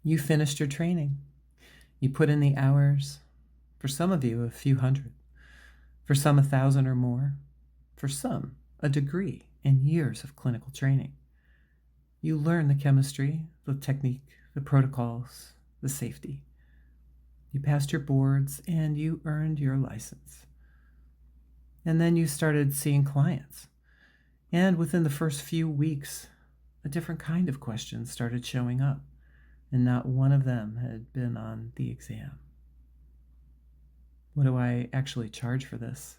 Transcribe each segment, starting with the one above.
You finished your training. You put in the hours. For some of you, a few hundred. For some, 1,000 or more. For some, a degree and years of clinical training. You learn the chemistry, the technique, the protocols, the safety. You passed your boards and you earned your license. And then you started seeing clients. And within the first few weeks, a different kind of question started showing up, and not one of them had been on the exam. What do I actually charge for this?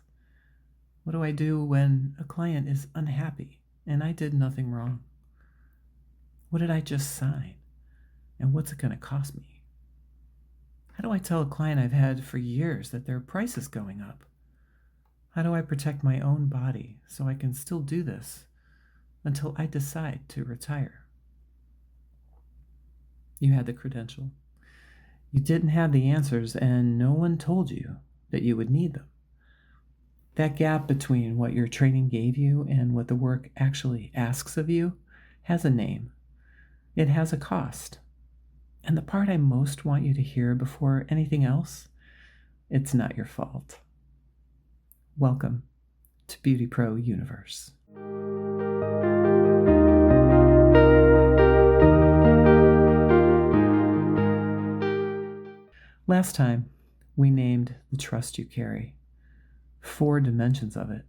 What do I do when a client is unhappy and I did nothing wrong? What did I just sign? And what's it going to cost me? How do I tell a client I've had for years that their price is going up? How do I protect my own body so I can still do this until I decide to retire? You had the credential. You didn't have the answers, and no one told you that you would need them. That gap between what your training gave you and what the work actually asks of you has a name. It has a cost. And the part I most want you to hear before anything else, it's not your fault. Welcome to Beauty Pro Universe. Last time, we named the trust you carry. 4 dimensions of it,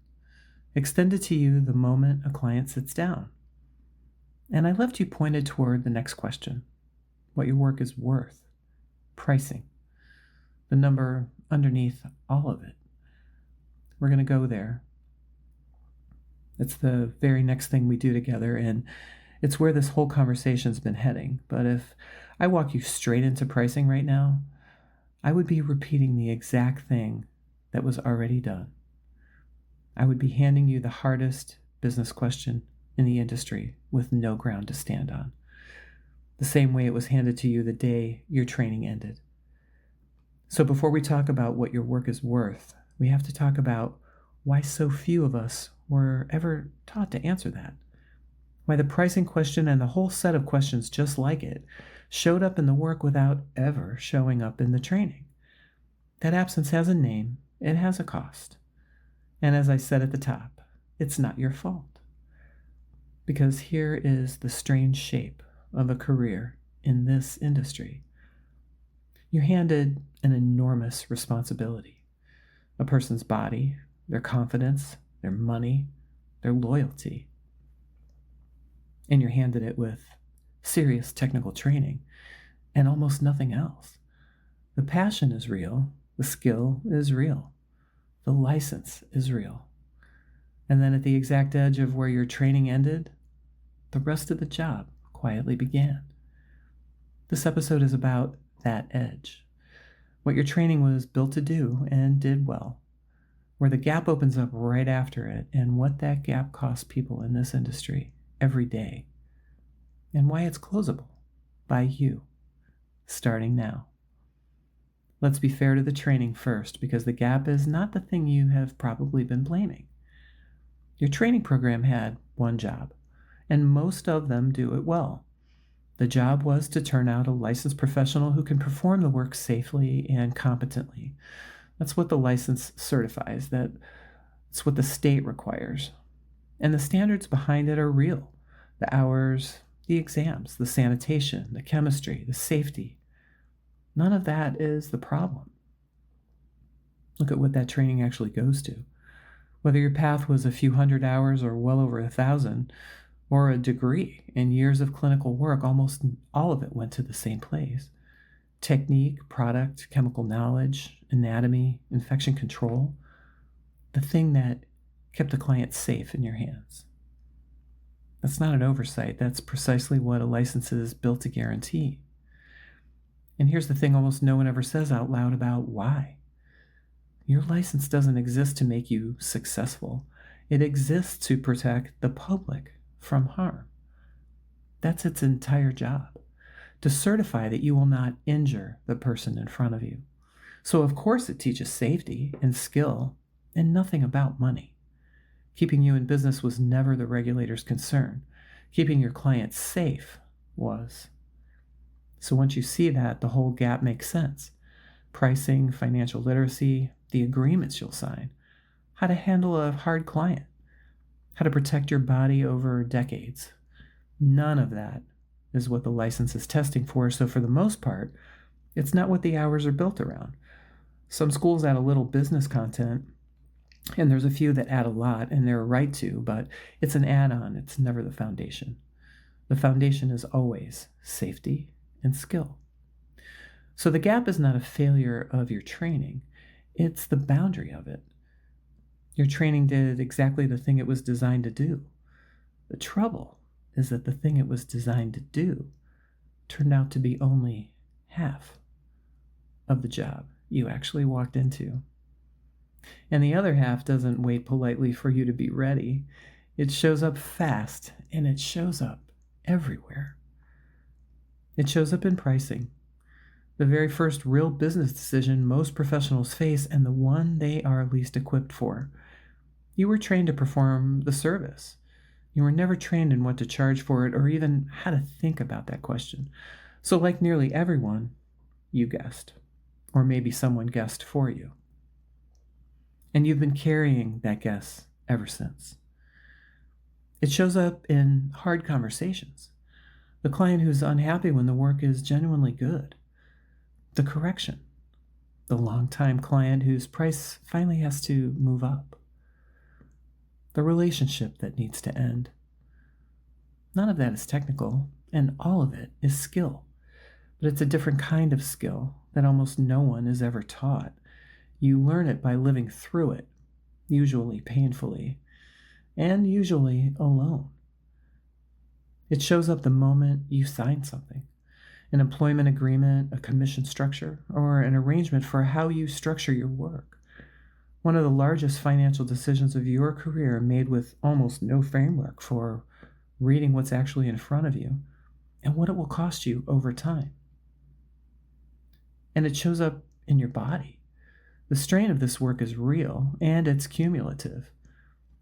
extended to you the moment a client sits down. And I left you pointed toward the next question, what your work is worth, pricing, the number underneath all of it. We're going to go there. It's the very next thing we do together, and it's where this whole conversation's been heading. But if I walk you straight into pricing right now, I would be repeating the exact thing that was already done. I would be handing you the hardest business question in the industry with no ground to stand on, the same way it was handed to you the day your training ended. So before we talk about what your work is worth, we have to talk about why so few of us were ever taught to answer that. Why the pricing question and the whole set of questions just like it showed up in the work without ever showing up in the training. That absence has a name, it has a cost. And as I said at the top, it's not your fault. Because here is the strange shape of a career in this industry. You're handed an enormous responsibility. A person's body, their confidence, their money, their loyalty. And you're handed it with serious technical training and almost nothing else. The passion is real, the skill is real, the license is real. And then at the exact edge of where your training ended, the rest of the job quietly began. This episode is about that edge. What your training was built to do and did well, where the gap opens up right after it, and what that gap costs people in this industry every day, and why it's closable by you, starting now. Let's be fair to the training first, because the gap is not the thing you have probably been blaming. Your training program had one job, and most of them do it well. The job was to turn out a licensed professional who can perform the work safely and competently. That's what the license certifies. That's what the state requires. And the standards behind it are real. The hours, the exams, the sanitation, the chemistry, the safety. None of that is the problem. Look at what that training actually goes to. Whether your path was a few hundred hours or well over 1,000, or a degree in years of clinical work, almost all of it went to the same place. Technique, product, chemical knowledge, anatomy, infection control. The thing that kept the client safe in your hands. That's not an oversight. That's precisely what a license is built to guarantee. And here's the thing almost no one ever says out loud about why. Your license doesn't exist to make you successful. It exists to protect the public from harm. That's its entire job, to certify that you will not injure the person in front of you. So of course it teaches safety and skill and nothing about money. Keeping you in business was never the regulator's concern. Keeping your clients safe was. So once you see that, the whole gap makes sense. Pricing, financial literacy, the agreements you'll sign, how to handle a hard client, how to protect your body over decades. None of that is what the license is testing for, so for the most part, it's not what the hours are built around. Some schools add a little business content, and there's a few that add a lot, and they're right to, but it's an add-on, it's never the foundation. The foundation is always safety and skill. So the gap is not a failure of your training, it's the boundary of it. Your training did exactly the thing it was designed to do. The trouble is that the thing it was designed to do turned out to be only half of the job you actually walked into. And the other half doesn't wait politely for you to be ready. It shows up fast, and it shows up everywhere. It shows up in pricing, the very first real business decision most professionals face, and the one they are least equipped for. You were trained to perform the service. You were never trained in what to charge for it or even how to think about that question. So like nearly everyone, you guessed, or maybe someone guessed for you. And you've been carrying that guess ever since. It shows up in hard conversations. The client who's unhappy when the work is genuinely good. The correction. The long-time client whose price finally has to move up. The relationship that needs to end. None of that is technical, and all of it is skill. But it's a different kind of skill that almost no one is ever taught. You learn it by living through it, usually painfully, and usually alone. It shows up the moment you sign something, an employment agreement, a commission structure, or an arrangement for how you structure your work. One of the largest financial decisions of your career made with almost no framework for reading what's actually in front of you and what it will cost you over time. And it shows up in your body. The strain of this work is real, and it's cumulative.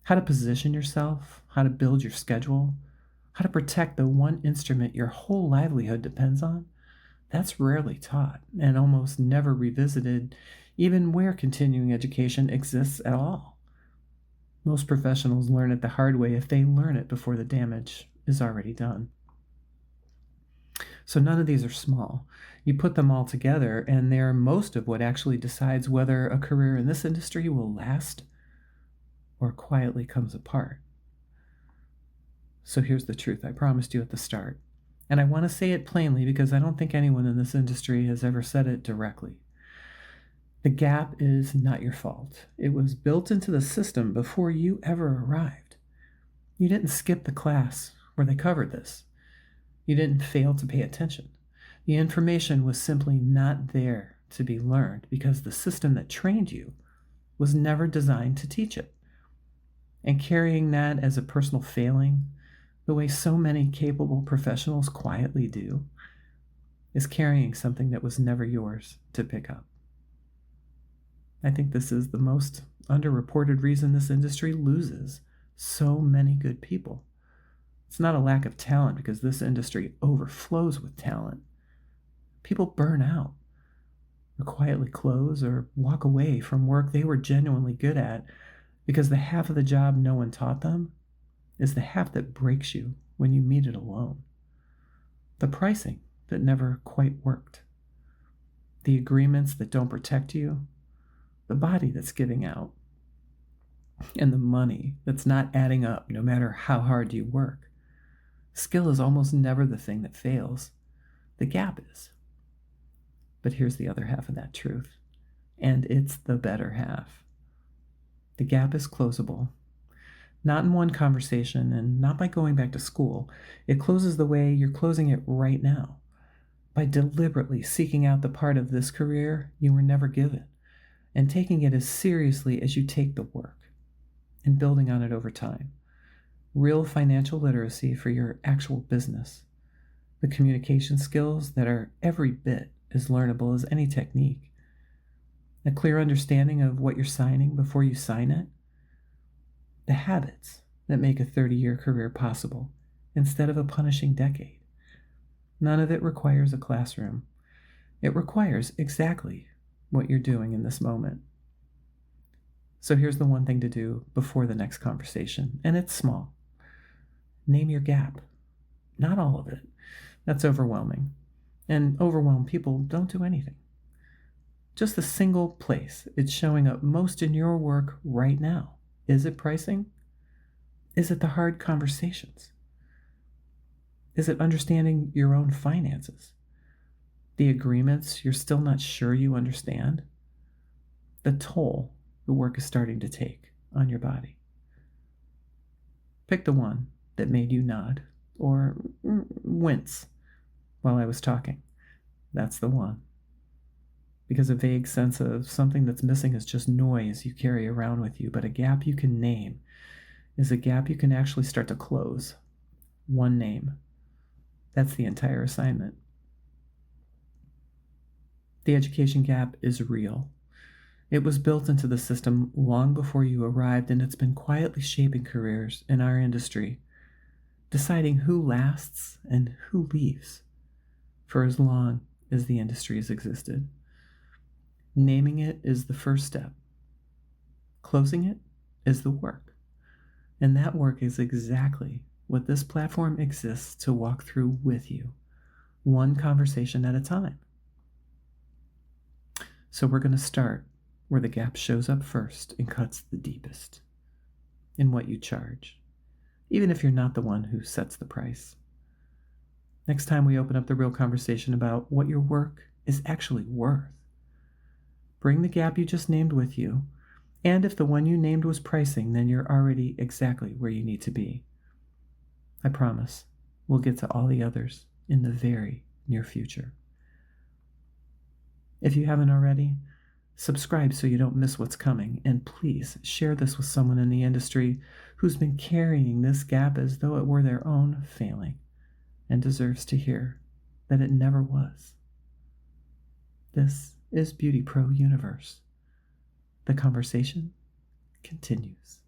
How to position yourself, how to build your schedule, how to protect the one instrument your whole livelihood depends on, that's rarely taught and almost never revisited, even where continuing education exists at all. Most professionals learn it the hard way if they learn it before the damage is already done. So none of these are small. You put them all together, and they're most of what actually decides whether a career in this industry will last or quietly comes apart. So here's the truth I promised you at the start. And I want to say it plainly because I don't think anyone in this industry has ever said it directly. The gap is not your fault. It was built into the system before you ever arrived. You didn't skip the class where they covered this. You didn't fail to pay attention. The information was simply not there to be learned because the system that trained you was never designed to teach it. And carrying that as a personal failing, the way so many capable professionals quietly do, is carrying something that was never yours to pick up. I think this is the most underreported reason this industry loses so many good people. It's not a lack of talent because this industry overflows with talent. People burn out, or quietly close, or walk away from work they were genuinely good at because the half of the job no one taught them is the half that breaks you when you meet it alone. The pricing that never quite worked. The agreements that don't protect you. The body that's giving out. And the money that's not adding up no matter how hard you work. Skill is almost never the thing that fails. The gap is. But here's the other half of that truth. And it's the better half. The gap is closable. Not in one conversation and not by going back to school. It closes the way you're closing it right now. By deliberately seeking out the part of this career you were never given and taking it as seriously as you take the work and building on it over time. Real financial literacy for your actual business. The communication skills that are every bit as learnable as any technique. A clear understanding of what you're signing before you sign it. The habits that make a 30-year career possible instead of a punishing decade. None of it requires a classroom. It requires exactly what you're doing in this moment. So here's the one thing to do before the next conversation, and it's small. Name your gap. Not all of it. That's overwhelming. And overwhelmed people don't do anything. Just the single place it's showing up most in your work right now. Is it pricing? Is it the hard conversations? Is it understanding your own finances? The agreements you're still not sure you understand? The toll the work is starting to take on your body. Pick the one that made you nod or wince while I was talking. That's the one. Because a vague sense of something that's missing is just noise you carry around with you, but a gap you can name is a gap you can actually start to close. One name. That's the entire assignment. The education gap is real. It was built into the system long before you arrived, and it's been quietly shaping careers in our industry, deciding who lasts and who leaves for as long as the industry has existed. Naming it is the first step. Closing it is the work. And that work is exactly what this platform exists to walk through with you, one conversation at a time. So we're going to start where the gap shows up first and cuts the deepest, in what you charge, even if you're not the one who sets the price. Next time we open up the real conversation about what your work is actually worth. Bring the gap you just named with you, and if the one you named was pricing, then you're already exactly where you need to be. I promise we'll get to all the others in the very near future. If you haven't already, subscribe so you don't miss what's coming, and please share this with someone in the industry who's been carrying this gap as though it were their own failing and deserves to hear that it never was. This is Beauty Pro Universe. The conversation continues.